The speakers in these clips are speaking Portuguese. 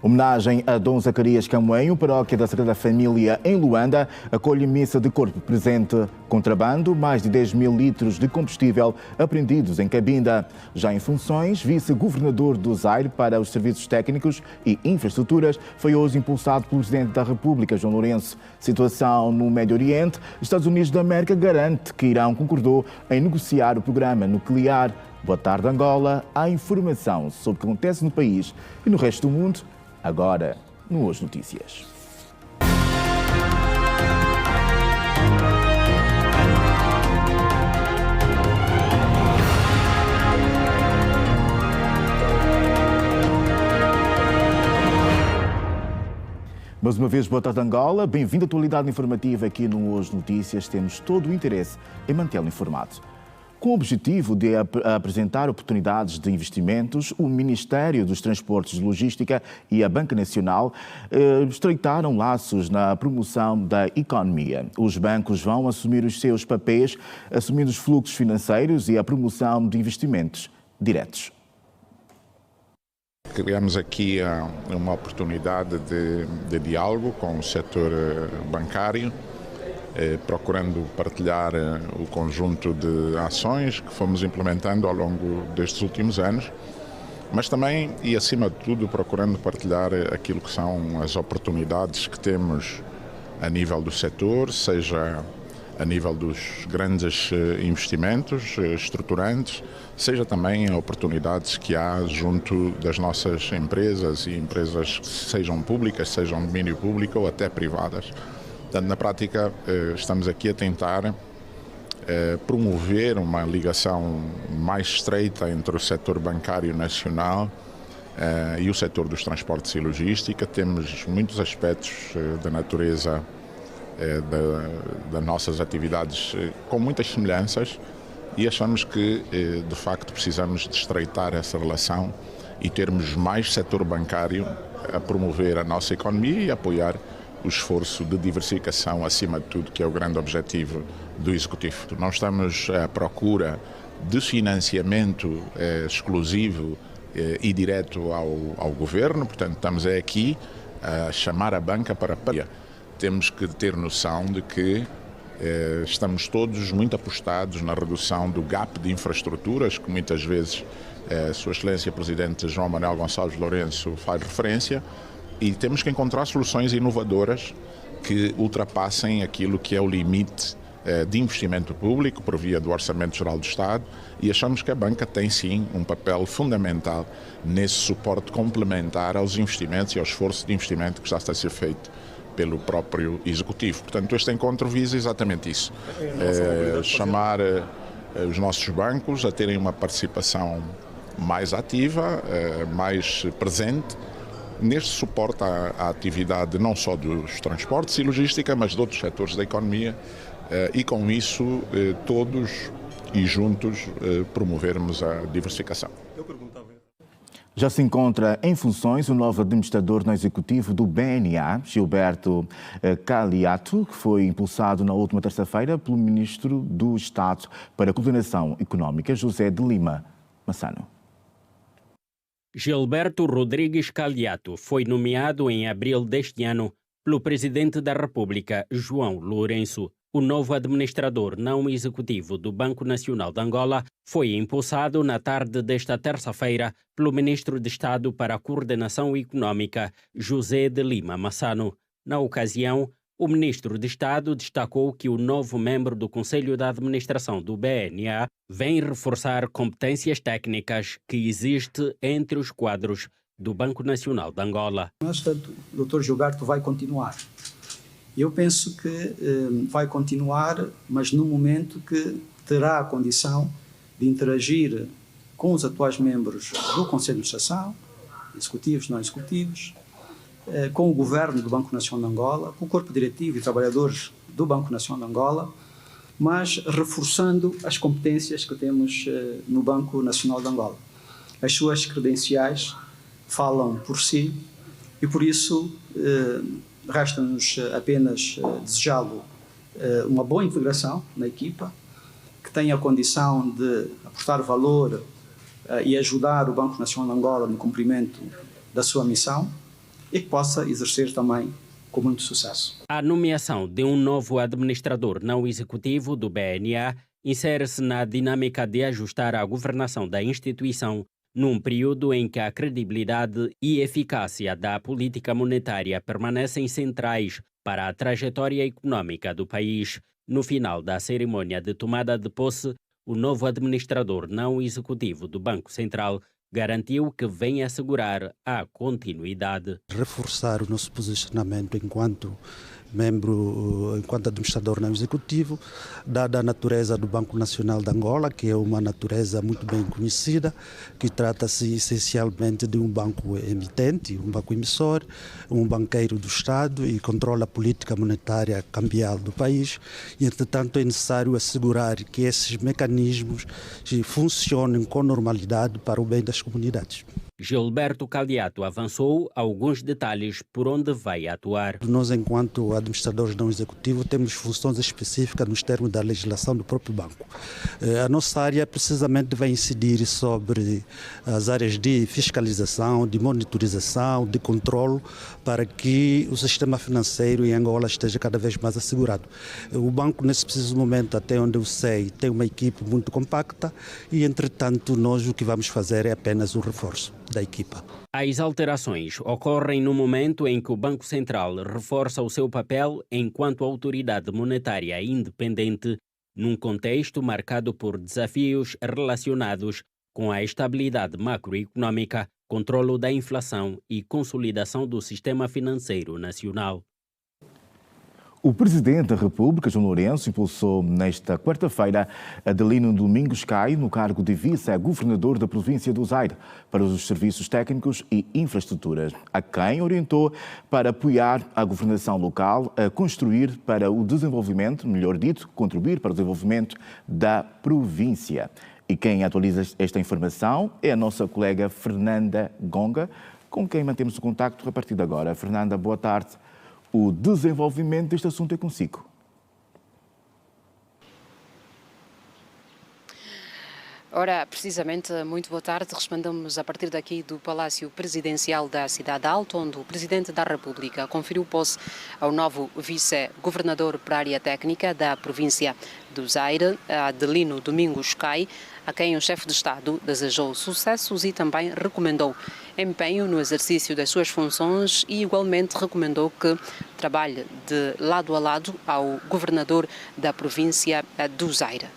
Homenagem a Dom Zacarias Camoenho, paróquia da Sagrada Família em Luanda, acolhe missa de corpo presente, contrabando, mais de 10 mil litros de combustível apreendidos em Cabinda. Já em funções, vice-governador do Zaire para os serviços técnicos e infraestruturas, foi hoje impulsado pelo Presidente da República, João Lourenço. Situação no Médio Oriente, Estados Unidos da América garante que Irão concordou em negociar o programa nuclear. Boa tarde, Angola. Há informação sobre o que acontece no país e no resto do mundo, agora no Hoje Notícias. Mais uma vez, boa tarde, Angola. Bem-vindo à atualidade informativa aqui no Hoje Notícias. Temos todo o interesse em mantê-lo informado. Com o objetivo de apresentar oportunidades de investimentos, o Ministério dos Transportes e Logística e a Banca Nacional estreitaram laços na promoção da economia. Os bancos vão assumir os seus papéis, assumindo os fluxos financeiros e a promoção de investimentos diretos. Criamos aqui uma oportunidade de diálogo com o setor bancário, procurando partilhar o conjunto de ações que fomos implementando ao longo destes últimos anos, mas também e acima de tudo procurando partilhar aquilo que são as oportunidades que temos a nível do setor, seja a nível dos grandes investimentos estruturantes, seja também oportunidades que há junto das nossas empresas e empresas que sejam públicas, sejam de domínio público ou até privadas. Portanto, na prática, estamos aqui a tentar promover uma ligação mais estreita entre o setor bancário nacional e o setor dos transportes e logística. Temos muitos aspectos da natureza das nossas atividades com muitas semelhanças e achamos que, de facto, precisamos de estreitar essa relação e termos mais setor bancário a promover a nossa economia e apoiar o esforço de diversificação, acima de tudo, que é o grande objetivo do Executivo. Nós estamos à procura de financiamento exclusivo e direto ao Governo, portanto, estamos aqui a chamar a banca para apoiar. Temos que ter noção de que estamos todos muito apostados na redução do gap de infraestruturas, que muitas vezes Sua Excelência Presidente João Manuel Gonçalves Lourenço faz referência, e temos que encontrar soluções inovadoras que ultrapassem aquilo que é o limite de investimento público por via do Orçamento Geral do Estado, e achamos que a banca tem sim um papel fundamental nesse suporte complementar aos investimentos e ao esforço de investimento que já está a ser feito pelo próprio Executivo. Portanto, este encontro visa exatamente isso, chamar os nossos bancos a terem uma participação mais ativa, mais presente, neste suporte à atividade não só dos transportes e logística, mas de outros setores da economia, e com isso todos e juntos promovermos a diversificação. Já se encontra em funções o novo administrador no executivo do BNA, Gilberto Caliato, que foi impulsado na última terça-feira pelo Ministro do Estado para a Coordenação Económica, José de Lima Massano. Gilberto Rodrigues Caliato foi nomeado em abril deste ano pelo Presidente da República, João Lourenço. O novo administrador não executivo do Banco Nacional de Angola foi impulsado na tarde desta terça-feira pelo Ministro de Estado para a Coordenação Económica, José de Lima Massano. Na ocasião, o Ministro de Estado destacou que o novo membro do Conselho de Administração do BNA vem reforçar competências técnicas que existem entre os quadros do Banco Nacional de Angola. O Dr. Gilberto vai continuar. Eu penso que vai continuar, mas no momento que terá a condição de interagir com os atuais membros do Conselho de Administração, executivos, não executivos, com o Governo do Banco Nacional de Angola, com o Corpo Diretivo e Trabalhadores do Banco Nacional de Angola, mas reforçando as competências que temos no Banco Nacional de Angola. As suas credenciais falam por si e, por isso, resta-nos apenas desejá-lo uma boa integração na equipa, que tenha a condição de aportar valor e ajudar o Banco Nacional de Angola no cumprimento da sua missão, e que possa exercer também com muito sucesso. A nomeação de um novo administrador não executivo do BNA insere-se na dinâmica de ajustar a governação da instituição num período em que a credibilidade e eficácia da política monetária permanecem centrais para a trajetória econômica do país. No final da cerimônia de tomada de posse, o novo administrador não executivo do Banco Central garantiu que vem assegurar a continuidade. Reforçar o nosso posicionamento enquanto membro, enquanto administrador não executivo, dada a natureza do Banco Nacional de Angola, que é uma natureza muito bem conhecida, que trata-se essencialmente de um banco emitente, um banco emissor, um banqueiro do Estado e controla a política monetária cambial do país. E, entretanto, é necessário assegurar que esses mecanismos funcionem com normalidade para o bem das comunidades. Gilberto Caliato avançou alguns detalhes por onde vai atuar. Nós, enquanto administradores não executivos, temos funções específicas nos termos da legislação do próprio banco. A nossa área precisamente vai incidir sobre as áreas de fiscalização, de monitorização, de controlo, para que o sistema financeiro em Angola esteja cada vez mais assegurado. O banco, nesse preciso momento, até onde eu sei, tem uma equipe muito compacta e, entretanto, nós o que vamos fazer é apenas um reforço da equipa. As alterações ocorrem no momento em que o Banco Central reforça o seu papel enquanto autoridade monetária independente, num contexto marcado por desafios relacionados com a estabilidade macroeconômica, controlo da inflação e consolidação do sistema financeiro nacional. O Presidente da República, João Lourenço, impulsou nesta quarta-feira Adelino Domingos Cai no cargo de vice-governador da província do Zaire para os serviços técnicos e infraestruturas, a quem orientou para apoiar a governação local a construir para o desenvolvimento, melhor dito, contribuir para o desenvolvimento da província. E quem atualiza esta informação é a nossa colega Fernanda Gonga, com quem mantemos o contacto a partir de agora. Fernanda, boa tarde. O desenvolvimento deste assunto é consigo. Ora, precisamente, muito boa tarde. Respondemos a partir daqui do Palácio Presidencial da Cidade Alta, onde o Presidente da República conferiu posse ao novo vice-governador para a área técnica da província do Zaire, Adelino Domingos Cai, a quem o chefe de Estado desejou sucessos e também recomendou empenho no exercício das suas funções e igualmente recomendou que trabalhe de lado a lado ao governador da província do Zaire.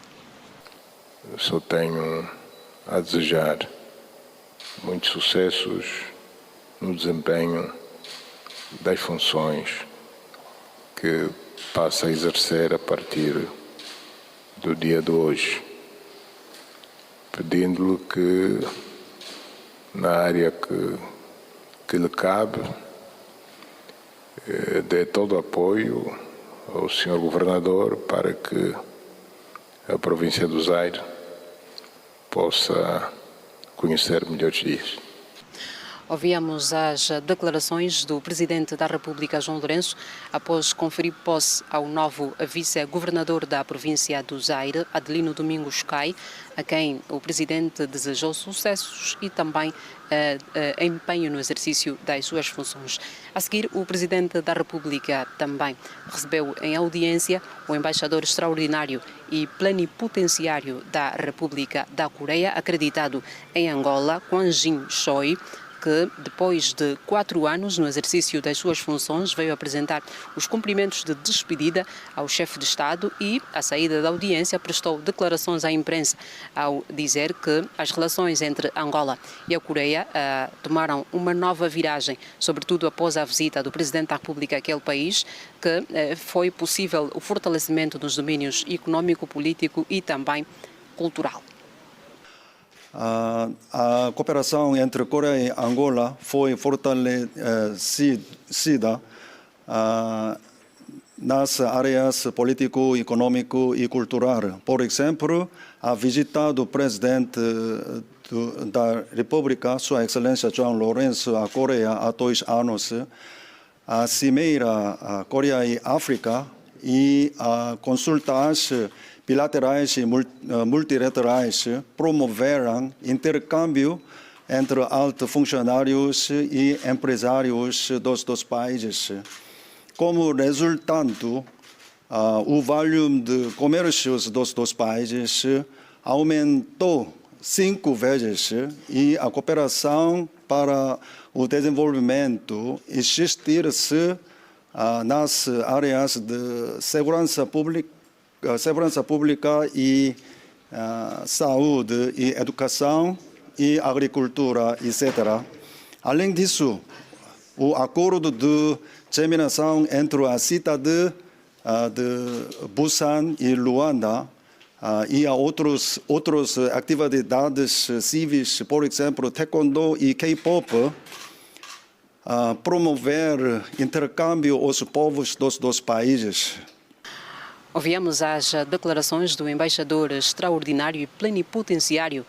Só tenho a desejar muitos sucessos no desempenho das funções que passa a exercer a partir do dia de hoje, pedindo-lhe que na área que lhe cabe dê todo o apoio ao Sr. Governador para que a província do Zaire possa conhecer melhores dias. Ouvíamos as declarações do Presidente da República, João Lourenço, após conferir posse ao novo vice-governador da província do Zaire, Adelino Domingos Cai, a quem o Presidente desejou sucessos e também empenho no exercício das suas funções. A seguir, o Presidente da República também recebeu em audiência o embaixador extraordinário e plenipotenciário da República da Coreia, acreditado em Angola, Kwon Jin Choi, que depois de 4 anos no exercício das suas funções veio apresentar os cumprimentos de despedida ao chefe de Estado e, à saída da audiência, prestou declarações à imprensa ao dizer que as relações entre Angola e a Coreia tomaram uma nova viragem, sobretudo após a visita do Presidente da República àquele país, que foi possível o fortalecimento dos domínios econômico, político e também cultural. A cooperação entre Coreia e Angola foi fortalecida nas áreas político, econômico e cultural. Por exemplo, a visita do Presidente da República, Sua Excelência João Lourenço, à Coreia há 2 anos, a Cimeira Coreia e África e a consultas bilaterais e multilaterais promoveram intercâmbio entre altos funcionários e empresários dos dois países. Como resultado, o volume de comércios dos dois países aumentou 5 vezes e a cooperação para o desenvolvimento existe-se nas áreas de segurança pública e saúde e educação e agricultura, etc. Além disso, o acordo de disseminação entre a cidade de Busan e Luanda e a outras atividades civis, por exemplo, taekwondo e K-pop, promover intercâmbio aos povos dos dois países. Ouvimos as declarações do embaixador extraordinário e plenipotenciário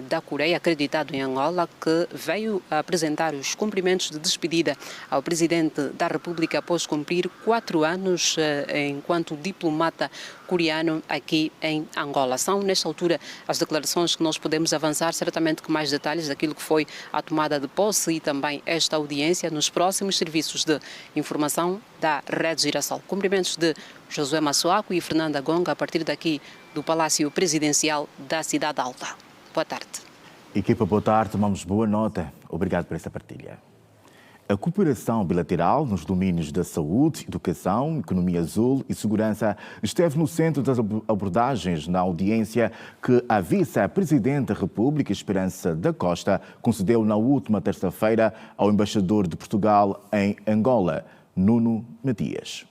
da Coreia, acreditado em Angola, que veio apresentar os cumprimentos de despedida ao presidente da República após cumprir 4 anos enquanto diplomata coreano aqui em Angola. São, nesta altura, as declarações que nós podemos avançar, certamente com mais detalhes daquilo que foi a tomada de posse e também esta audiência nos próximos serviços de informação da Rede Girassol. Cumprimentos de Josué Massoaco e Fernanda Gonga, a partir daqui do Palácio Presidencial da Cidade Alta. Boa tarde. Equipa, boa tarde. Tomamos boa nota. Obrigado por essa partilha. A cooperação bilateral nos domínios da saúde, educação, economia azul e segurança esteve no centro das abordagens na audiência que a vice-presidente da República, Esperança da Costa, concedeu na última terça-feira ao embaixador de Portugal em Angola, Nuno Matias.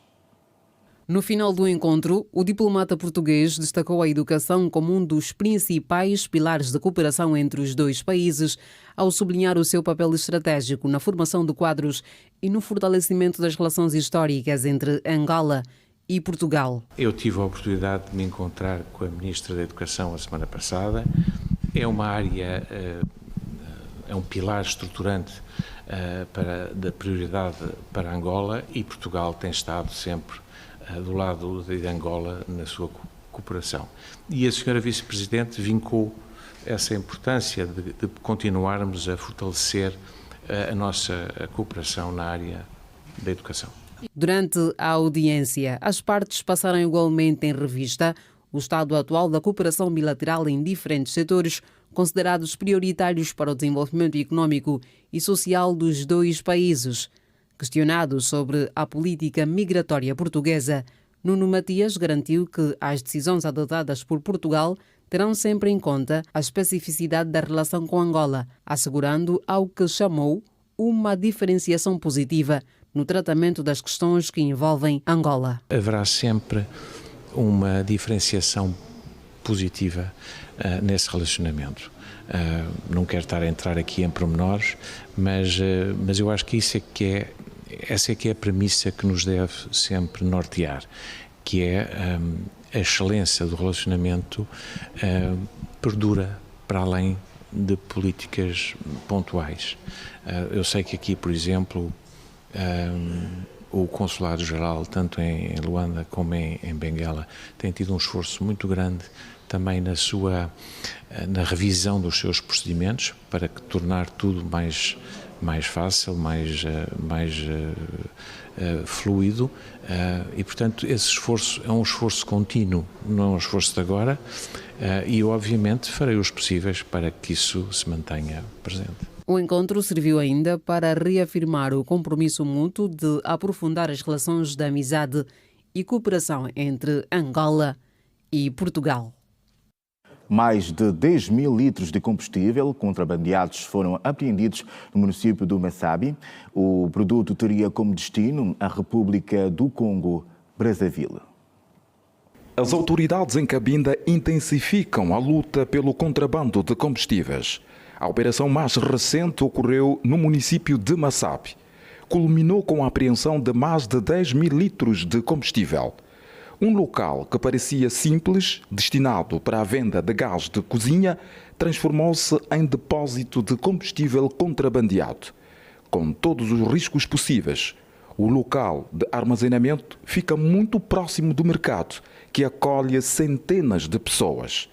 No final do encontro, o diplomata português destacou a educação como um dos principais pilares da cooperação entre os dois países, ao sublinhar o seu papel estratégico na formação de quadros e no fortalecimento das relações históricas entre Angola e Portugal. Eu tive a oportunidade de me encontrar com a Ministra da Educação a semana passada. É uma área, é um pilar estruturante da prioridade para Angola, e Portugal tem estado sempre do lado de Angola na sua cooperação. E a senhora Vice-Presidente vincou essa importância de continuarmos a fortalecer a nossa cooperação na área da educação. Durante a audiência, as partes passaram igualmente em revista o estado atual da cooperação bilateral em diferentes setores considerados prioritários para o desenvolvimento econômico e social dos dois países. Questionado sobre a política migratória portuguesa, Nuno Matias garantiu que as decisões adotadas por Portugal terão sempre em conta a especificidade da relação com Angola, assegurando ao que chamou uma diferenciação positiva no tratamento das questões que envolvem Angola. Haverá sempre uma diferenciação positiva nesse relacionamento. Não quero estar a entrar aqui em pormenores, mas eu acho que essa é que é a premissa que nos deve sempre nortear, que é a excelência do relacionamento perdura para além de políticas pontuais. Eu sei que aqui, por exemplo, o Consulado-Geral, tanto em Luanda como em Benguela, tem tido um esforço muito grande também na revisão dos seus procedimentos para tornar tudo mais fácil, mais fluido, e portanto esse esforço é um esforço contínuo, não é um esforço de agora, e obviamente farei os possíveis para que isso se mantenha presente. O encontro serviu ainda para reafirmar o compromisso mútuo de aprofundar as relações de amizade e cooperação entre Angola e Portugal. Mais de 10 mil litros de combustível contrabandeados foram apreendidos no município do Massabi. O produto teria como destino a República do Congo, Brazzaville. As autoridades em Cabinda intensificam a luta pelo contrabando de combustíveis. A operação mais recente ocorreu no município de Massabi. Culminou com a apreensão de mais de 10 mil litros de combustível. Um local que parecia simples, destinado para a venda de gás de cozinha, transformou-se em depósito de combustível contrabandeado. Com todos os riscos possíveis, o local de armazenamento fica muito próximo do mercado, que acolhe centenas de pessoas.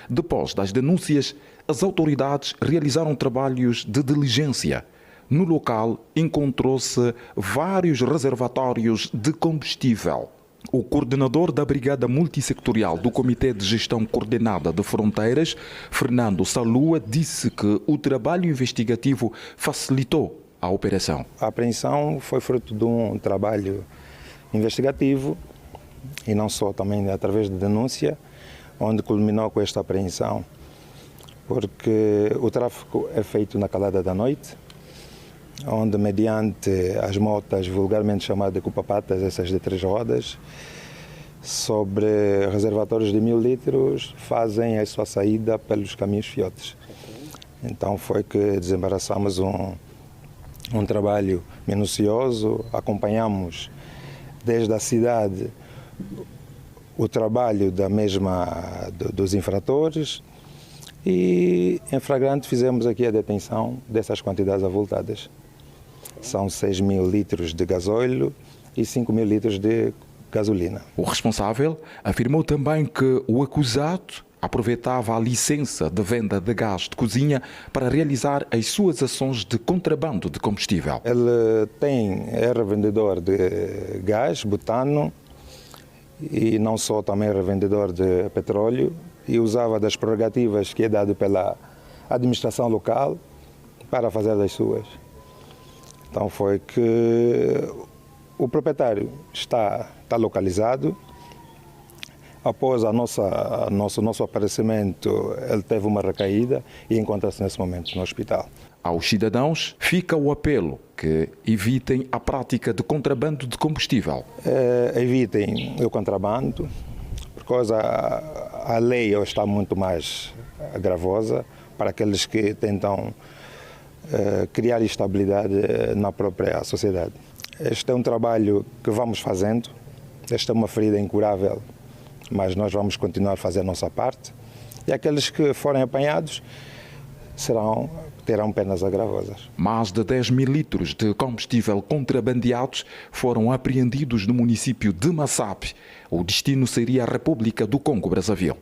Depois das denúncias, as autoridades realizaram trabalhos de diligência. No local encontrou-se vários reservatórios de combustível. O coordenador da Brigada Multissectorial do Comitê de Gestão Coordenada de Fronteiras, Fernando Salua, disse que o trabalho investigativo facilitou a operação. A apreensão foi fruto de um trabalho investigativo e não só, também através de denúncia, onde culminou com esta apreensão, porque o tráfico é feito na calada da noite, onde mediante as motas vulgarmente chamadas de cupa-patas, essas de 3 rodas, sobre reservatórios de 1000 litros, fazem a sua saída pelos caminhos fiotes. Então foi que desembaraçamos um trabalho minucioso, acompanhamos desde a cidade o trabalho dos infratores e, em flagrante, fizemos aqui a detenção dessas quantidades avultadas. São 6.000 litros de gasóleo e 5.000 litros de gasolina. O responsável afirmou também que o acusado aproveitava a licença de venda de gás de cozinha para realizar as suas ações de contrabando de combustível. Ele é revendedor de gás, butano, e não só, também é revendedor de petróleo, e usava das prerrogativas que é dado pela administração local para fazer das suas. Então foi que o proprietário está localizado. Após nosso aparecimento, ele teve uma recaída e encontra-se nesse momento no hospital. Aos cidadãos fica o apelo que evitem a prática de contrabando de combustível. Evitem o contrabando, porque a lei está muito mais gravosa para aqueles que tentam criar estabilidade na própria sociedade. Este é um trabalho que vamos fazendo, esta é uma ferida incurável, mas nós vamos continuar a fazer a nossa parte, e aqueles que forem apanhados terão penas agravosas. Mais de 10.000 litros de combustível contrabandeados foram apreendidos no município de Massapi. O destino seria a República do Congo-Brazzaville.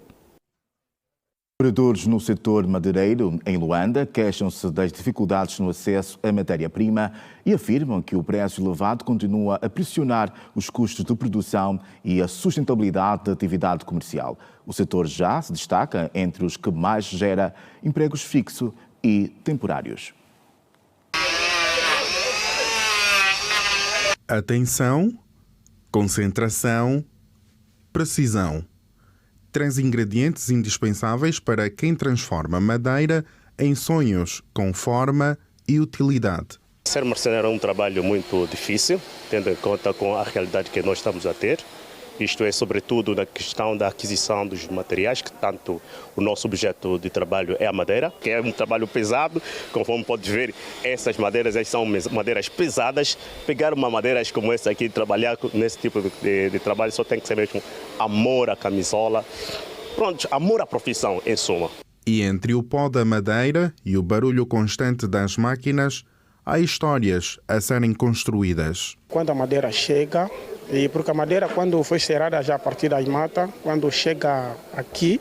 Operadores no setor madeireiro, em Luanda, queixam-se das dificuldades no acesso à matéria-prima e afirmam que o preço elevado continua a pressionar os custos de produção e a sustentabilidade da atividade comercial. O setor já se destaca entre os que mais gera empregos fixos e temporários. Atenção, concentração, precisão. 3 ingredientes indispensáveis para quem transforma madeira em sonhos com forma e utilidade. Ser marceneiro é um trabalho muito difícil, tendo em conta com a realidade que nós estamos a ter. Isto é, sobretudo, na questão da aquisição dos materiais, que tanto o nosso objeto de trabalho é a madeira, que é um trabalho pesado. Conforme pode ver, essas madeiras são madeiras pesadas. Pegar uma madeira como essa aqui e trabalhar nesse tipo de trabalho só tem que ser mesmo amor à camisola. Pronto, amor à profissão, em suma. E entre o pó da madeira e o barulho constante das máquinas, há histórias a serem construídas. Quando a madeira chega, e porque a madeira, quando foi cerrada já a partir das matas, quando chega aqui,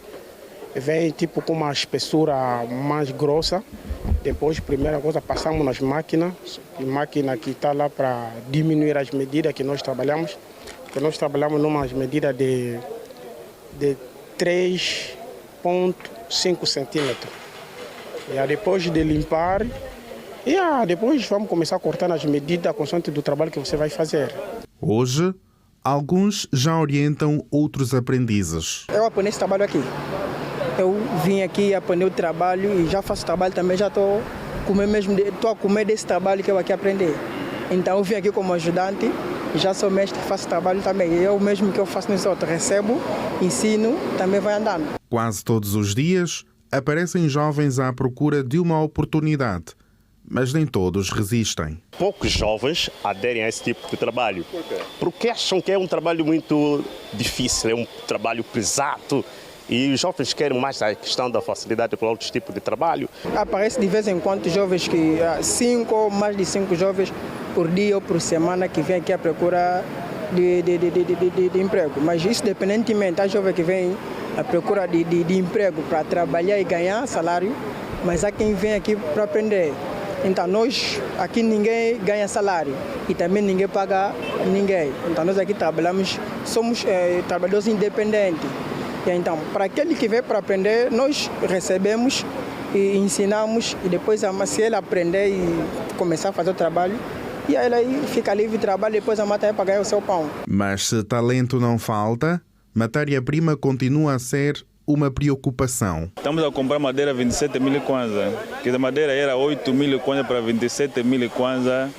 vem tipo com uma espessura mais grossa. Depois, primeira coisa, passamos nas máquinas, a máquina que está lá para diminuir as medidas que nós trabalhamos, porque nós trabalhamos numas medidas de 3,5 centímetros. E aí, depois de limpar, depois vamos começar a cortar as medidas consoante do trabalho que você vai fazer. Hoje, alguns já orientam outros aprendizes. Eu aprendi esse trabalho aqui. Eu vim aqui, aprendi o trabalho e já faço trabalho também, já estou a comer desse trabalho que eu aqui aprendi. Então eu vim aqui como ajudante, já sou mestre, faço trabalho também. Eu mesmo que eu faço nos outros, recebo, ensino, também vai andando. Quase todos os dias aparecem jovens à procura de uma oportunidade, mas nem todos resistem. Poucos jovens aderem a esse tipo de trabalho. Por quê? Porque acham que é um trabalho muito difícil, é um trabalho pesado. E os jovens querem mais a questão da facilidade para outros tipos de trabalho. Aparece de vez em quando jovens que mais de 5 jovens por dia ou por semana que vêm aqui à procura de emprego. Mas isso independentemente, há jovens que vêm à procura de emprego para trabalhar e ganhar salário, mas há quem vem aqui para aprender. Então nós aqui ninguém ganha salário e também ninguém paga ninguém. Então nós aqui trabalhamos, somos trabalhadores independentes. E então para aquele que vem para aprender, nós recebemos e ensinamos e depois se ele aprender e começar a fazer o trabalho, e aí ele fica livre de trabalho e depois a mata é para ganhar o seu pão. Mas se talento não falta, matéria-prima continua a ser uma preocupação. Estamos a comprar madeira 27 mil kwanza, que a madeira era 8 mil kwanza para 27 mil kwanza,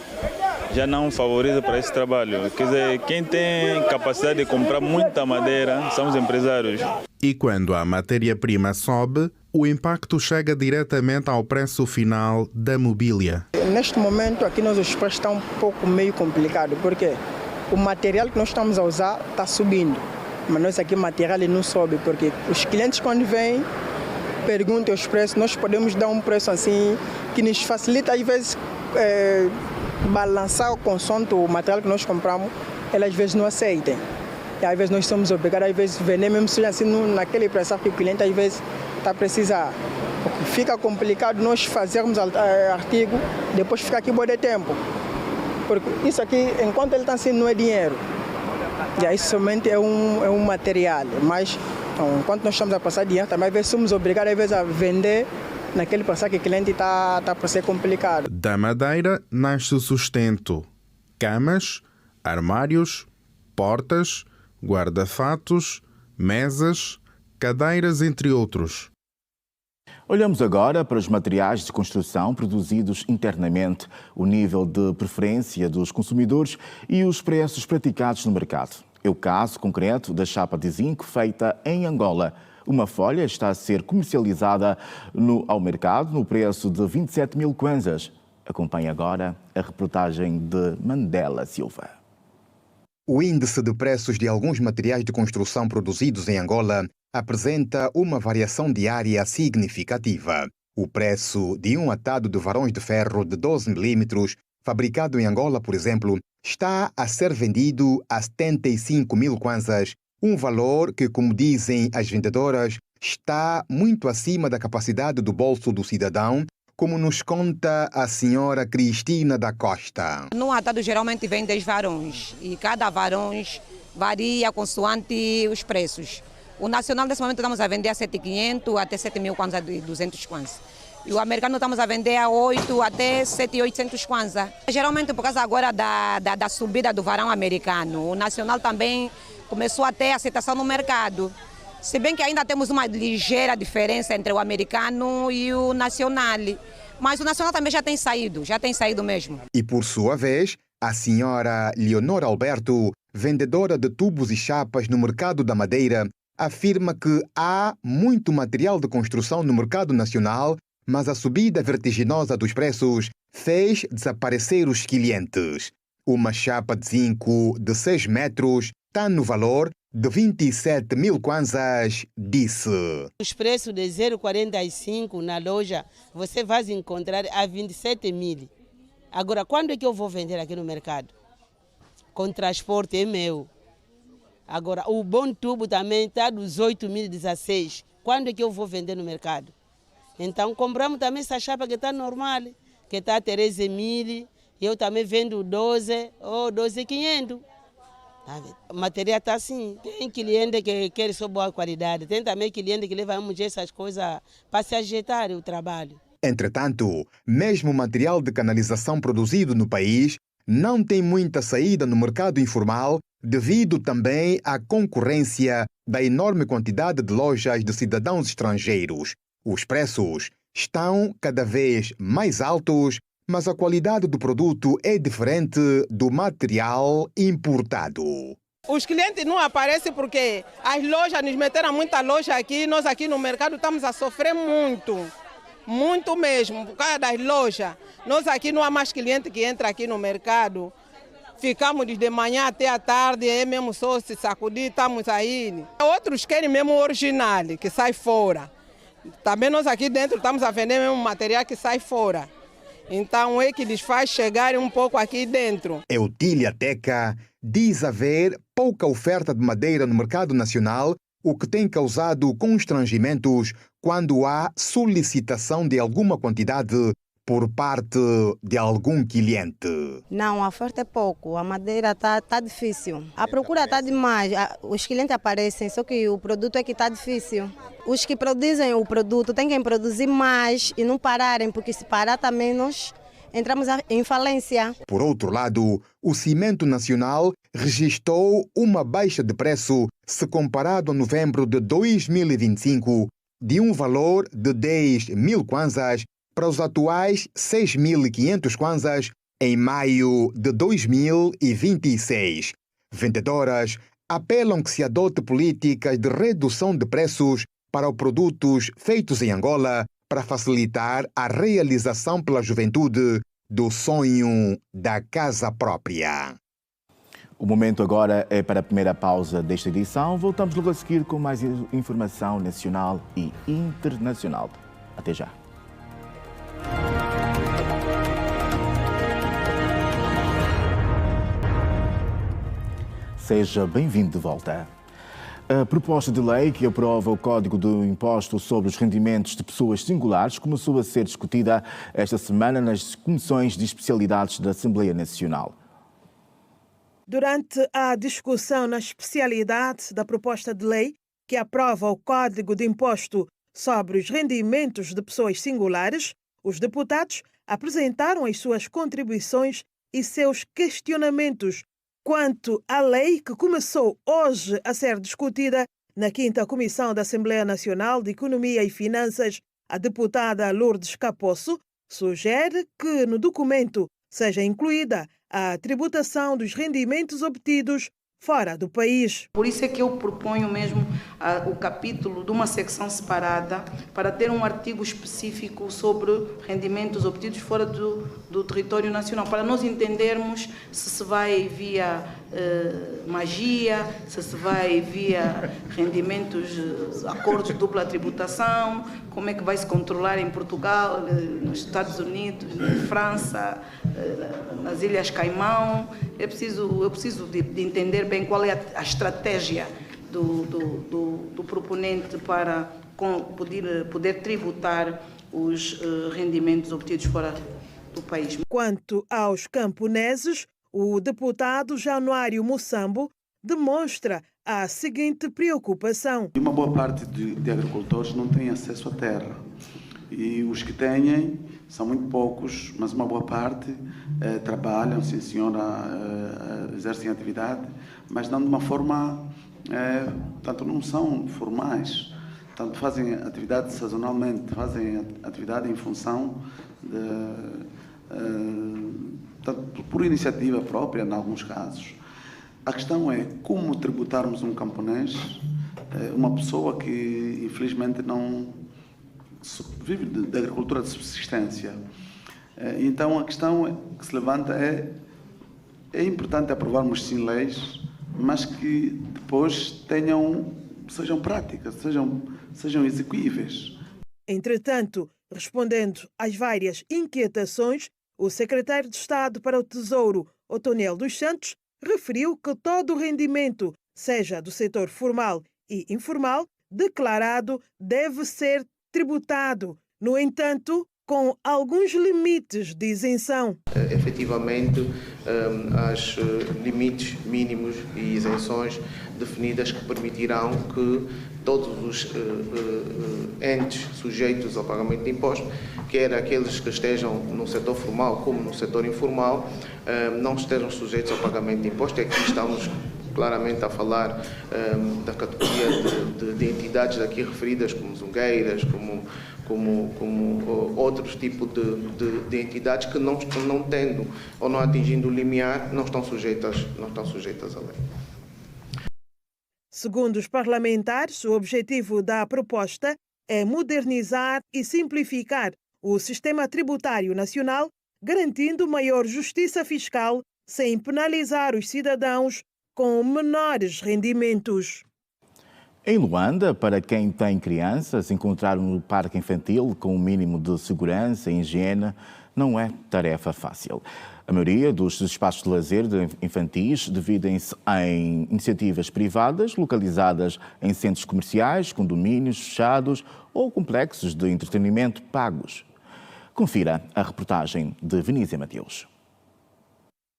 já não favorece para esse trabalho. Quer dizer, quem tem capacidade de comprar muita madeira são os empresários. E quando a matéria-prima sobe, o impacto chega diretamente ao preço final da mobília. Neste momento aqui os preços estão um pouco meio complicado, porque o material que nós estamos a usar está subindo, mas nós aqui o material não sobe, porque os clientes quando vêm perguntam os preços, nós podemos dar um preço assim que nos facilita às vezes balançar o consumo do material que nós compramos, elas às vezes não aceitam. E às vezes nós somos obrigados a vezes vender mesmo assim naquele preço que o cliente às vezes está a precisar. Porque fica complicado nós fazermos artigo, depois fica aqui bom de tempo. Porque isso aqui, enquanto ele está assim, não é dinheiro. E aí somente é um material. Mas então, enquanto nós estamos a passar dinheiro, também às vezes somos obrigados às vezes a vender naquele preço que o cliente está para ser complicado. Da madeira nasce o sustento. Camas, armários, portas, guarda-fatos, mesas, cadeiras, entre outros. Olhamos agora para os materiais de construção produzidos internamente, o nível de preferência dos consumidores e os preços praticados no mercado. É o caso concreto da chapa de zinco feita em Angola. Uma folha está a ser comercializada ao mercado no preço de 27 mil kwanzas. Acompanhe agora a reportagem de Mandela Silva. O índice de preços de alguns materiais de construção produzidos em Angola apresenta uma variação diária significativa. O preço de um atado de varões de ferro de 12 milímetros, fabricado em Angola, por exemplo, está a ser vendido a 75 mil kwanzas, um valor que, como dizem as vendedoras, está muito acima da capacidade do bolso do cidadão, como nos conta a senhora Cristina da Costa. No atado geralmente vem 10 varões e cada varões varia consoante os preços. O nacional nesse momento estamos a vender a 7.500 até 7.000 kwanza de 200 kwanza. E o americano estamos a vender a 8 até 7.800 kwanza. Geralmente por causa agora da subida do varão americano, o nacional também começou a ter aceitação no mercado. Se bem que ainda temos uma ligeira diferença entre o americano e o nacional. Mas o nacional também já tem saído mesmo. E por sua vez, a senhora Leonor Alberto, vendedora de tubos e chapas no mercado da Madeira, afirma que há muito material de construção no mercado nacional, mas a subida vertiginosa dos preços fez desaparecer os clientes. Uma chapa de zinco de 6 metros está no valor de 27 mil kwanzas, disse. Os preços de 0,45 na loja você vai encontrar a 27 mil. Agora, quando é que eu vou vender aqui no mercado? Com transporte é meu. Agora, o bom tubo também está dos 8.016. Quando é que eu vou vender no mercado? Então, compramos também essa chapa que está normal, que está a 13 mil. Eu também vendo 12 ou 12.500. O material está assim. Tem cliente que quer só boa qualidade. Tem também cliente que leva essas coisas para se ajeitar o trabalho. Entretanto, mesmo o material de canalização produzido no país não tem muita saída no mercado informal devido também à concorrência da enorme quantidade de lojas de cidadãos estrangeiros. Os preços estão cada vez mais altos, mas a qualidade do produto é diferente do material importado. Os clientes não aparecem porque as lojas nos meteram muita loja aqui, nós aqui no mercado estamos a sofrer muito mesmo, por causa das lojas. Nós aqui não há mais cliente que entra aqui no mercado. Ficamos de manhã até a tarde, é mesmo só se sacudir, estamos aí. Outros querem mesmo o original, que sai fora. Também nós aqui dentro estamos a vender mesmo material que sai fora. Então é que lhes faz chegar um pouco aqui dentro. Eutília Teca diz haver pouca oferta de madeira no mercado nacional o que tem causado constrangimentos quando há solicitação de alguma quantidade por parte de algum cliente. Não, a oferta é pouco, a madeira está difícil. A procura está demais, os clientes aparecem, só que o produto é que está difícil. Os que produzem o produto têm que produzir mais e não pararem, porque se parar também nós entramos em falência. Por outro lado, o cimento nacional registrou uma baixa de preço se comparado a novembro de 2025, de um valor de 10 mil kwanzas para os atuais 6.500 kwanzas em maio de 2026. Vendedoras apelam que se adote políticas de redução de preços para os produtos feitos em Angola para facilitar a realização pela juventude do sonho da casa própria. O momento agora é para a primeira pausa desta edição. Voltamos logo a seguir com mais informação nacional e internacional. Até já. Seja bem-vindo de volta. A proposta de lei que aprova o Código do Imposto sobre os rendimentos de pessoas singulares começou a ser discutida esta semana nas comissões de especialidades da Assembleia Nacional. Durante a discussão na especialidade da proposta de lei que aprova o Código de Imposto sobre os rendimentos de pessoas singulares, os deputados apresentaram as suas contribuições e seus questionamentos quanto à lei que começou hoje a ser discutida na 5ª Comissão da Assembleia Nacional de Economia e Finanças. A deputada Lourdes Caposso sugere que no documento seja incluída a tributação dos rendimentos obtidos fora do país. Por isso é que eu proponho mesmo o capítulo de uma secção separada para ter um artigo específico sobre rendimentos obtidos fora do território nacional, para nós entendermos se vai via magia, se vai via rendimentos, acordos de dupla tributação, como é que vai se controlar em Portugal, nos Estados Unidos, na França, nas Ilhas Caimão. Eu preciso de entender bem qual é a estratégia do proponente para poder tributar os rendimentos obtidos fora do país. Quanto aos camponeses, o deputado Januário Moçambo demonstra a seguinte preocupação. Uma boa parte de agricultores não tem acesso à terra e os que têm são muito poucos, mas uma boa parte trabalham, sim senhora, exercem atividade, mas não de uma forma, tanto não são formais, tanto fazem atividade sazonalmente, fazem atividade em função tanto por iniciativa própria, em alguns casos. A questão é como tributarmos um camponês, uma pessoa que infelizmente não vive de agricultura de subsistência. Então a questão que se levanta é importante aprovarmos sim leis, mas que depois sejam práticas, sejam execuíveis. Entretanto, respondendo às várias inquietações, o secretário de Estado para o Tesouro, Otoniel dos Santos, referiu que todo o rendimento, seja do setor formal e informal, declarado deve ser tributado. No entanto, com alguns limites de isenção. Efetivamente, as limites mínimos e isenções definidas que permitirão que todos os entes sujeitos ao pagamento de impostos, quer aqueles que estejam no setor formal como no setor informal, não estejam sujeitos ao pagamento de impostos. E aqui estamos claramente a falar da categoria de entidades aqui referidas, como zungueiras, como outros tipos de entidades que não tendo ou não atingindo o limiar, não estão sujeitas à lei. Segundo os parlamentares, o objetivo da proposta é modernizar e simplificar o sistema tributário nacional, garantindo maior justiça fiscal sem penalizar os cidadãos com menores rendimentos. Em Luanda, para quem tem crianças, encontrar um parque infantil com um mínimo de segurança e higiene não é tarefa fácil. A maioria dos espaços de lazer infantis dividem-se em iniciativas privadas localizadas em centros comerciais, condomínios fechados ou complexos de entretenimento pagos. Confira a reportagem de Vinícius Mateus.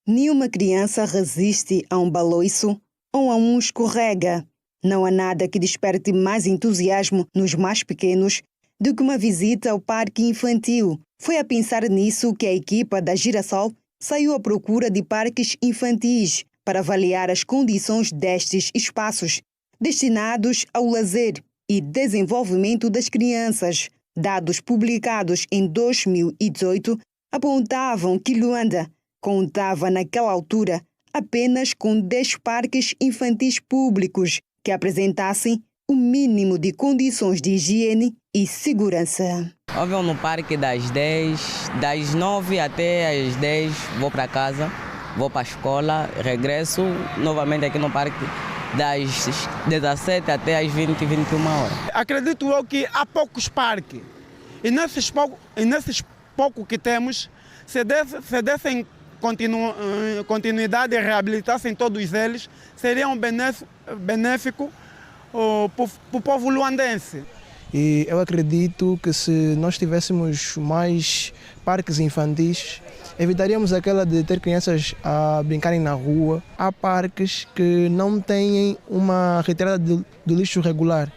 Nenhuma criança resiste a um baloiço ou a um escorrega. Não há nada que desperte mais entusiasmo nos mais pequenos do que uma visita ao parque infantil. Foi a pensar nisso que a equipa da Girassol saiu à procura de parques infantis para avaliar as condições destes espaços destinados ao lazer e desenvolvimento das crianças. Dados publicados em 2018 apontavam que Luanda contava naquela altura apenas com 10 parques infantis públicos que apresentassem o mínimo de condições de higiene e segurança. Eu vou no parque das 10, das 9 até as 10 vou para casa, vou para a escola, regresso novamente aqui no parque das 17 até as 20, 21 horas. Acredito eu que há poucos parques e nesses poucos que temos, se dessem continuidade e reabilitassem todos eles, seria um benéfico para o povo luandense. E eu acredito que se nós tivéssemos mais parques infantis, evitaríamos aquela de ter crianças a brincarem na rua. Há parques que não têm uma retirada do lixo regular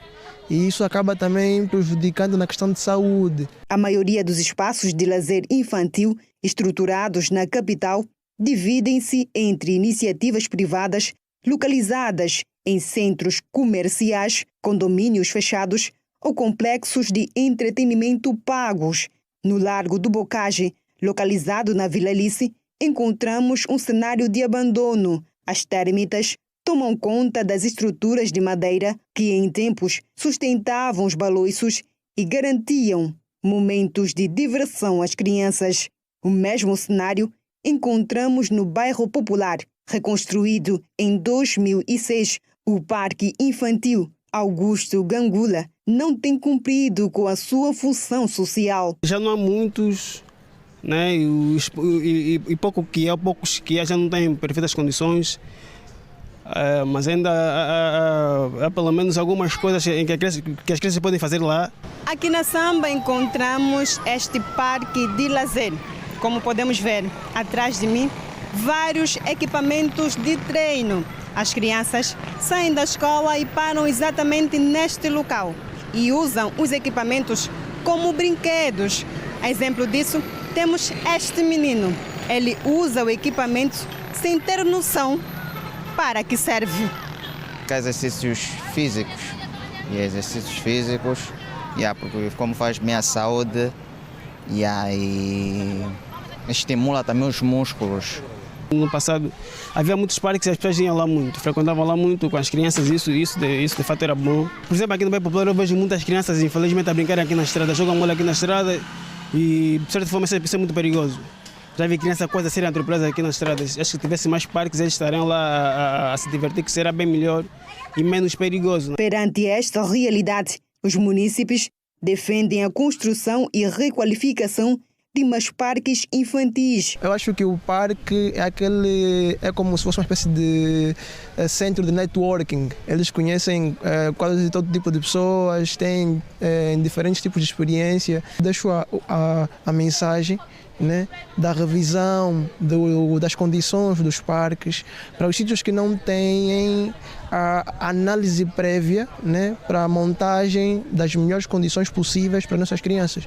e isso acaba também prejudicando na questão de saúde. A maioria dos espaços de lazer infantil estruturados na capital dividem-se entre iniciativas privadas localizadas em centros comerciais, condomínios fechados ou complexos de entretenimento pagos. No Largo do Bocage, localizado na Vila Alice, encontramos um cenário de abandono. As térmitas tomam conta das estruturas de madeira que em tempos sustentavam os baloiços e garantiam momentos de diversão às crianças. O mesmo cenário encontramos no bairro Popular, reconstruído em 2006. O Parque Infantil Augusto Gangula não tem cumprido com a sua função social. Já não há muitos, né? E poucos que há já não têm perfeitas condições, mas ainda há pelo menos algumas coisas que as crianças podem fazer lá. Aqui na Samba encontramos este parque de lazer. Como podemos ver atrás de mim, vários equipamentos de treino. As crianças saem da escola e param exatamente neste local e usam os equipamentos como brinquedos. A exemplo disso, temos este menino. Ele usa o equipamento sem ter noção para que serve. Exercícios físicos. E exercícios físicos, porque como faz minha saúde, e estimula também os músculos. No passado havia muitos parques e as pessoas iam lá muito, frequentavam lá muito com as crianças, isso de fato era bom. Por exemplo, aqui no bairro Popular eu vejo muitas crianças, infelizmente, a brincarem aqui na estrada, jogam bola aqui na estrada e, de certa forma, isso é muito perigoso. Já vi crianças quase a serem atropeladas aqui nas estradas. Acho que se tivesse mais parques, eles estariam lá a se divertir, que será bem melhor e menos perigoso. Perante esta realidade, os munícipes defendem a construção e requalificação de mais parques infantis. Eu acho que o parque é como se fosse uma espécie de centro de networking. Eles conhecem quase todo tipo de pessoas, têm diferentes tipos de experiência. Deixo a mensagem, né, da revisão das condições dos parques para os sítios que não têm a análise prévia, né, para a montagem das melhores condições possíveis para nossas crianças.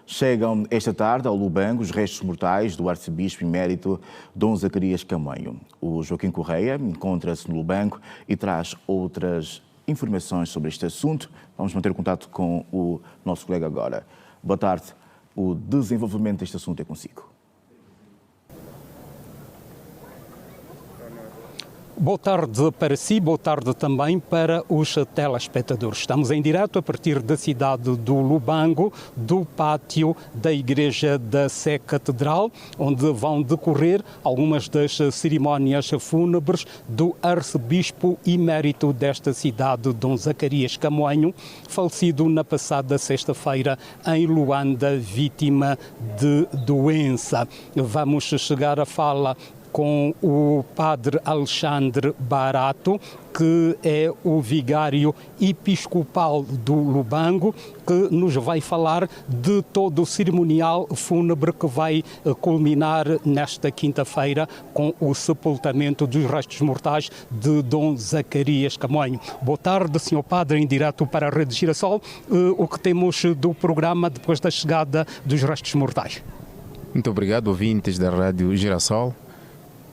Chegam esta tarde ao Lubango os restos mortais do arcebispo emérito Dom Zacarias Camanho. O Joaquim Correia encontra-se no Lubango e traz outras informações sobre este assunto. Vamos manter contato com o nosso colega agora. Boa tarde. O desenvolvimento deste assunto é consigo. Boa tarde para si, boa tarde também para os telespectadores. Estamos em direto a partir da cidade do Lubango, do pátio da Igreja da Sé Catedral, onde vão decorrer algumas das cerimónias fúnebres do arcebispo emérito desta cidade, Dom Zacarias Camoanho, falecido na passada sexta-feira em Luanda, vítima de doença. Vamos chegar à fala com o padre Alexandre Barato, que é o vigário episcopal do Lubango, que nos vai falar de todo o cerimonial fúnebre que vai culminar nesta quinta-feira com o sepultamento dos restos mortais de Dom Zacarias Camoanho. Boa tarde, senhor padre, em direto para a Rede Girassol. O que temos do programa depois da chegada dos restos mortais? Muito obrigado, ouvintes da Rádio Girassol.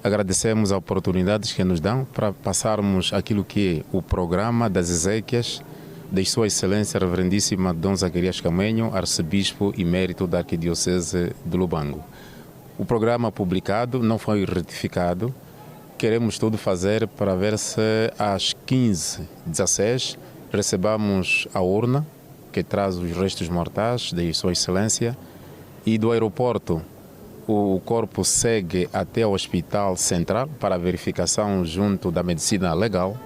Agradecemos a oportunidade que nos dão para passarmos aquilo que é o programa das exéquias de Sua Excelência Reverendíssima Dom Zacarias Camoanho, arcebispo emérito da Arquidiocese de Lubango. O programa publicado não foi retificado. Queremos tudo fazer para ver se às 15h16 recebamos a urna que traz os restos mortais de Sua Excelência, e do aeroporto o corpo segue até o Hospital Central para verificação junto da medicina legal,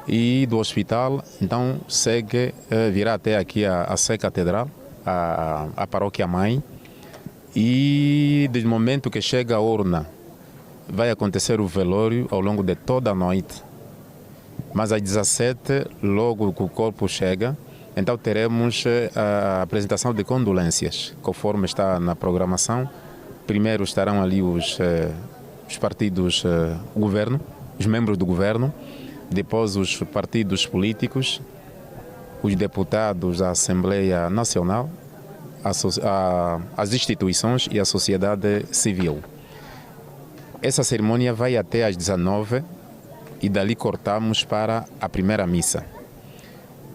e do hospital então segue, virá até aqui a Sé Catedral, a paróquia mãe, e desde o momento que chega a urna vai acontecer o velório ao longo de toda a noite, mas às 17h, logo que o corpo chega, então teremos a apresentação de condolências, conforme está na programação. Primeiro estarão ali os partidos governo, os membros do governo, depois os partidos políticos, os deputados da Assembleia Nacional, as instituições e a sociedade civil. Essa cerimônia vai até às 19h e dali cortamos para a primeira missa.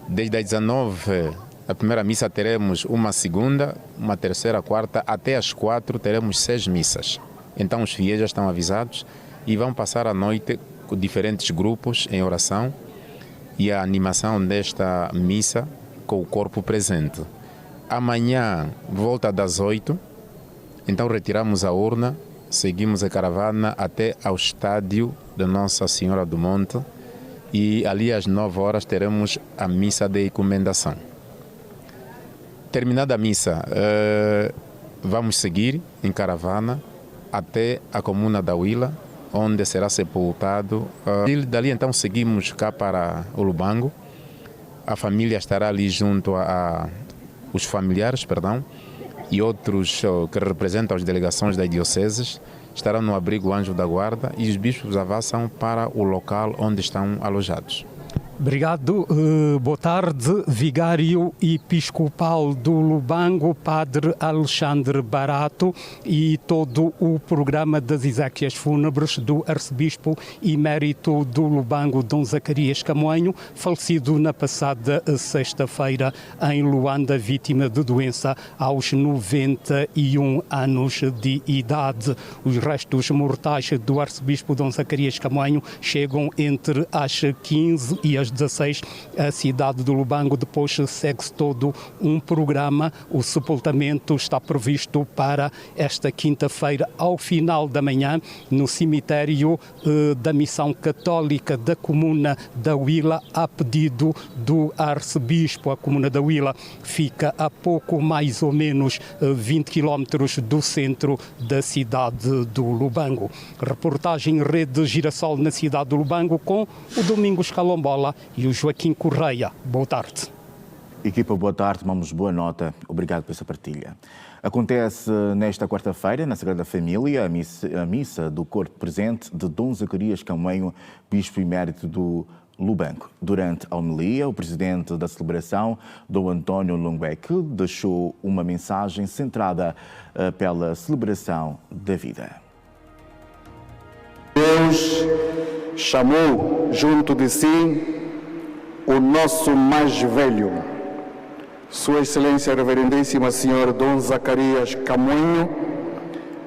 Desde as 19h, a primeira missa teremos uma segunda, uma terceira, quarta, até às 4h teremos 6 missas. Então os fiéis já estão avisados e vão passar a noite com diferentes grupos em oração e a animação desta missa com o corpo presente. Amanhã, volta das 8h, então retiramos a urna, seguimos a caravana até ao estádio de Nossa Senhora do Monte e ali às 9h teremos a missa de ecumendação. Terminada a missa, vamos seguir em caravana até a comuna da Huila, onde será sepultado. Dali então seguimos cá para o Lubango. A família estará ali junto os familiares, e outros que representam as delegações das dioceses estarão no abrigo Anjo da Guarda e os bispos avançam para o local onde estão alojados. Obrigado. Boa tarde, vigário episcopal do Lubango, padre Alexandre Barato, e todo o programa das exéquias fúnebres do arcebispo emérito do Lubango, Dom Zacarias Camoanho, falecido na passada sexta-feira em Luanda, vítima de doença aos 91 anos de idade. Os restos mortais do arcebispo Dom Zacarias Camoanho chegam entre as 15 e as 16 a cidade do Lubango. Depois segue-se todo um programa. O sepultamento está previsto para esta quinta-feira, ao final da manhã, no cemitério da Missão Católica da Comuna da Huila, a pedido do arcebispo. A Comuna da Huila fica a pouco mais ou menos 20 quilómetros do centro da cidade do Lubango. Reportagem Rede Girassol na cidade do Lubango com o Domingos Calombola e o Joaquim Correia. Boa tarde. Equipa, boa tarde, tomamos boa nota. Obrigado por essa partilha. Acontece nesta quarta-feira, na Sagrada Família, a missa do corpo presente de Dom Zacarias Camoanho, bispo emérito do Lubango. Durante a homilia, o presidente da celebração, Dom António Longbeck, deixou uma mensagem centrada pela celebração da vida. Deus chamou junto de si o nosso mais velho, Sua Excelência Reverendíssima Senhora Dom Zacarias Camoanho,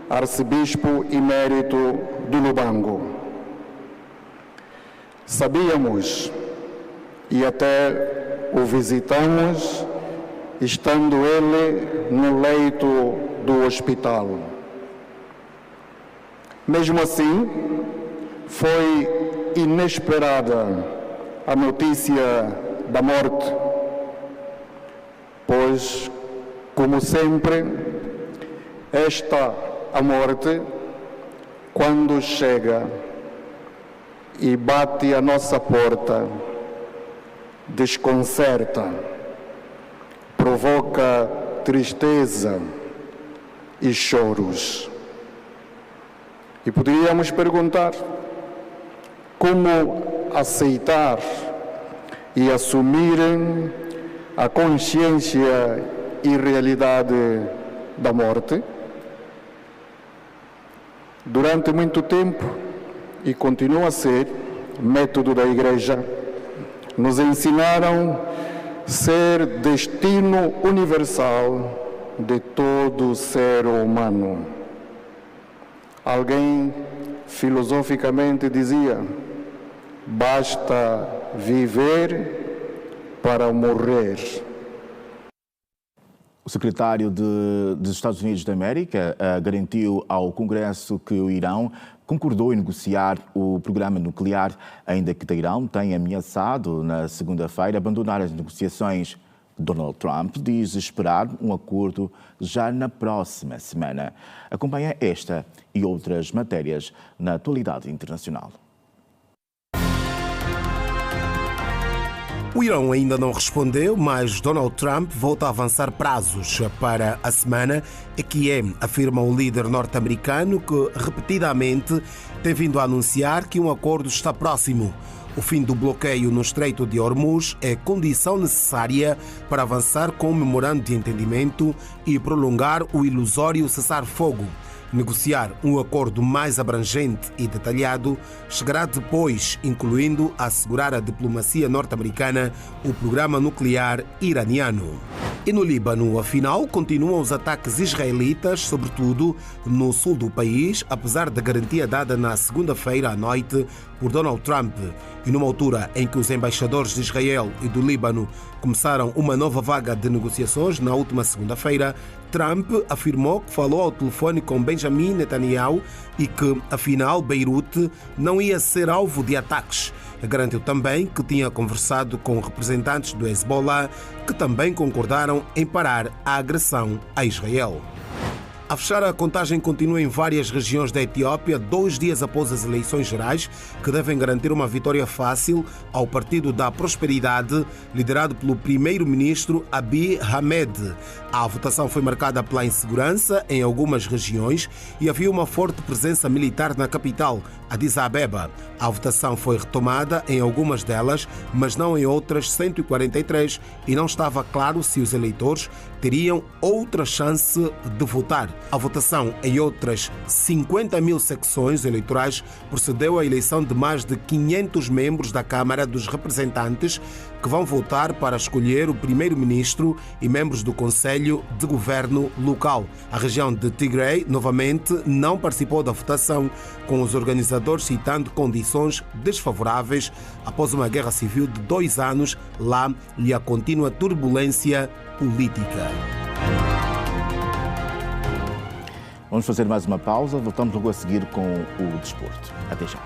arcebispo emérito do Lubango. Sabíamos e até o visitamos estando ele no leito do hospital. Mesmo assim, foi inesperada a notícia da morte, pois, como sempre, a morte, quando chega e bate à nossa porta, desconcerta, provoca tristeza e choros. E poderíamos perguntar como aceitar e assumir a consciência e realidade da morte. Durante muito tempo, e continua a ser, método da Igreja, nos ensinaram ser destino universal de todo ser humano. Alguém filosoficamente dizia: basta viver para morrer. O secretário dos Estados Unidos da América garantiu ao Congresso que o Irão concordou em negociar o programa nuclear, ainda que Teherão tenha ameaçado na segunda-feira abandonar as negociações. Donald Trump diz esperar um acordo já na próxima semana. Acompanha esta e outras matérias na atualidade internacional. O Irão ainda não respondeu, mas Donald Trump volta a avançar prazos para a semana, afirma o líder norte-americano que repetidamente tem vindo a anunciar que um acordo está próximo. O fim do bloqueio no Estreito de Hormuz é condição necessária para avançar com o memorando de entendimento e prolongar o ilusório cessar-fogo. Negociar um acordo mais abrangente e detalhado chegará depois, incluindo assegurar a diplomacia norte-americana o programa nuclear iraniano. E no Líbano, afinal, continuam os ataques israelitas, sobretudo no sul do país, apesar da garantia dada na segunda-feira à noite por Donald Trump. E numa altura em que os embaixadores de Israel e do Líbano começaram uma nova vaga de negociações na última segunda-feira, Trump afirmou que falou ao telefone com Benjamin Netanyahu e que, afinal, Beirute não ia ser alvo de ataques. Garantiu também que tinha conversado com representantes do Hezbollah, que também concordaram em parar a agressão a Israel. A fechar, a contagem continua em várias regiões da Etiópia, 2 dias após as eleições gerais, que devem garantir uma vitória fácil ao Partido da Prosperidade, liderado pelo primeiro-ministro Abiy Ahmed. A votação foi marcada pela insegurança em algumas regiões e havia uma forte presença militar na capital, Addis Abeba. A votação foi retomada em algumas delas, mas não em outras 143, e não estava claro se os eleitores teriam outra chance de votar. A votação em outras 50 mil secções eleitorais procedeu à eleição de mais de 500 membros da Câmara dos Representantes, que vão votar para escolher o primeiro-ministro e membros do Conselho de Governo local. A região de Tigray, novamente, não participou da votação, com os organizadores citando condições desfavoráveis após uma guerra civil de 2 anos lá e a contínua turbulência política. Vamos fazer mais uma pausa, voltamos logo a seguir com o desporto. Até já.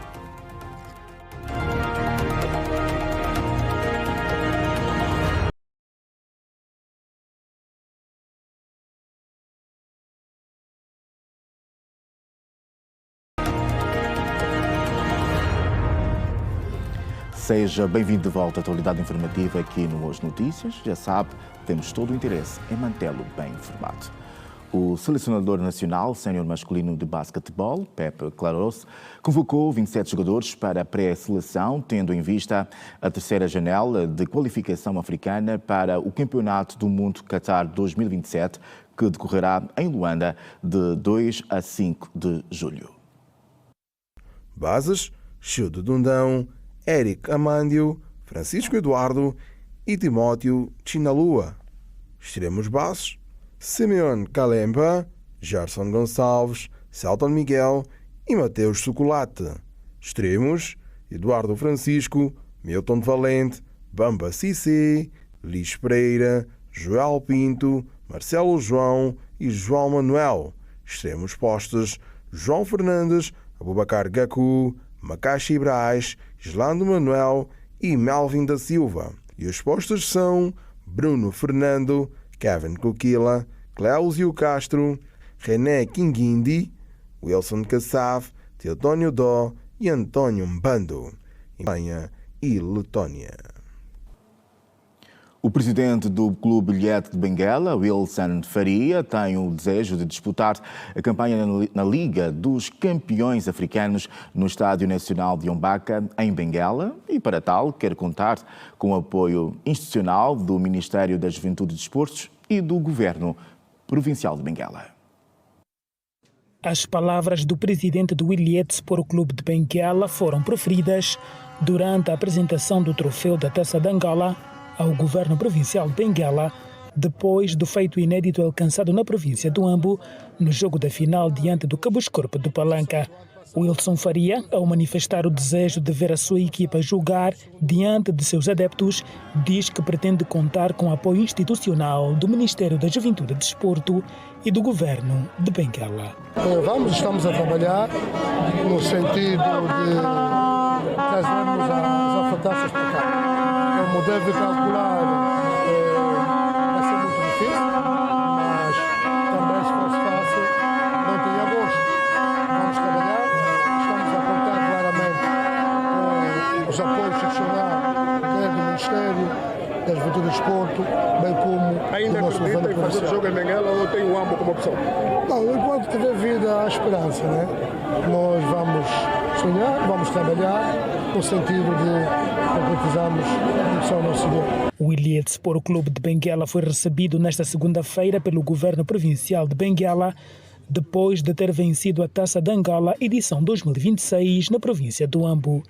Seja bem-vindo de volta à atualidade informativa aqui no Hoje Notícias. Já sabe, temos todo o interesse em mantê-lo bem informado. O selecionador nacional sénior masculino de basquetebol, Pepe Claros, convocou 27 jogadores para a pré-seleção, tendo em vista a terceira janela de qualificação africana para o Campeonato do Mundo Qatar 2027, que decorrerá em Luanda de 2 a 5 de julho. Bases: Childo Dundão, Eric Amandio, Francisco Eduardo e Timóteo Chinalua. Extremos bases: Simeone Kalemba, Gerson Gonçalves, Celton Miguel e Mateus Chocolate. Extremos: Eduardo Francisco, Milton Valente, Bamba Cissé, Liz Pereira, Joel Pinto, Marcelo João e João Manuel. Extremos postos: João Fernandes, Abubacar Gaku, Macaxi Braz, Islando Manuel e Melvin da Silva. E os postos são Bruno Fernando, Kevin Coquila, Cléusio Castro, René Kinguindi, Wilson Kassav, Teodónio Dó e António Mbando. Espanha e Letónia. O presidente do Clube Bilhete de Benguela, Wilson Faria, tem o desejo de disputar a campanha na Liga dos Campeões Africanos no Estádio Nacional de Ombaka, em Benguela, e para tal quer contar com o apoio institucional do Ministério da Juventude e Desportos e do Governo Provincial de Benguela. As palavras do presidente do Williette Sport Clube de Benguela foram proferidas durante a apresentação do troféu da Taça de Angola ao Governo Provincial de Benguela, depois do feito inédito alcançado na província do Ambo, no jogo da final diante do Cabos-Corpo do Palanca. Wilson Faria, ao manifestar o desejo de ver a sua equipa jogar diante de seus adeptos, diz que pretende contar com apoio institucional do Ministério da Juventude e Desporto e do Governo de Benguela. Estamos a trabalhar no sentido de trazermos as alfataças para cá. Como deve calcular, vai ser muito difícil, mas também se fosse fácil, não tinha gosto. Vamos trabalhar, estamos a contar claramente com os apoios institucionais, quer do Ministério da Juventude e Desporto, bem como ainda do nosso governo provincial. Ainda acredita em fazer o jogo em Benguela ou tem o Ambo como opção? Não, enquanto tiver vida, há esperança, né? Nós vamos sonhar, vamos trabalhar no sentido de concretizarmos o que é o nosso ideal. O Williette Sport Clube de Benguela foi recebido nesta segunda-feira pelo Governo Provincial de Benguela, depois de ter vencido a Taça de Angola edição 2026 na província do Ambo.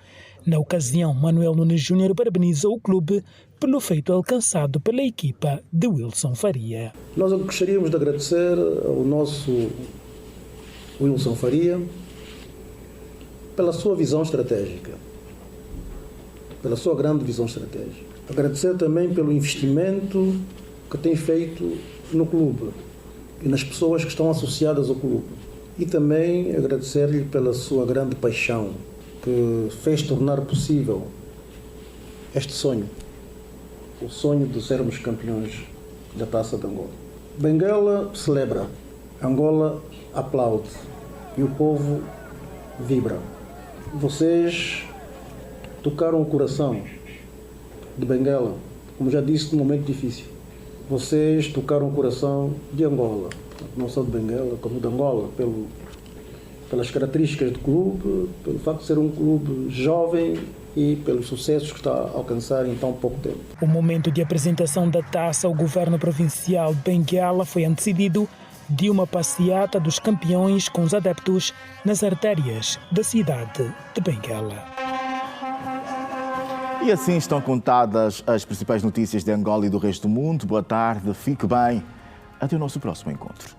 Na ocasião, Manuel Nunes Júnior parabenizou o clube pelo feito alcançado pela equipa de Wilson Faria. Nós gostaríamos de agradecer ao nosso Wilson Faria pela sua visão estratégica, pela sua grande visão estratégica. Agradecer também pelo investimento que tem feito no clube e nas pessoas que estão associadas ao clube. E também agradecer-lhe pela sua grande paixão, que fez tornar possível este sonho, o sonho de sermos campeões da Taça de Angola. Benguela celebra, Angola aplaude e o povo vibra. Vocês tocaram o coração de Benguela, como já disse, num momento difícil. Vocês tocaram o coração de Angola, não só de Benguela, como de Angola, pelas características do clube, pelo facto de ser um clube jovem e pelos sucessos que está a alcançar em tão pouco tempo. O momento de apresentação da taça ao Governo Provincial de Benguela foi antecedido de uma passeata dos campeões com os adeptos nas artérias da cidade de Benguela. E assim estão contadas as principais notícias de Angola e do resto do mundo. Boa tarde, fique bem. Até o nosso próximo encontro.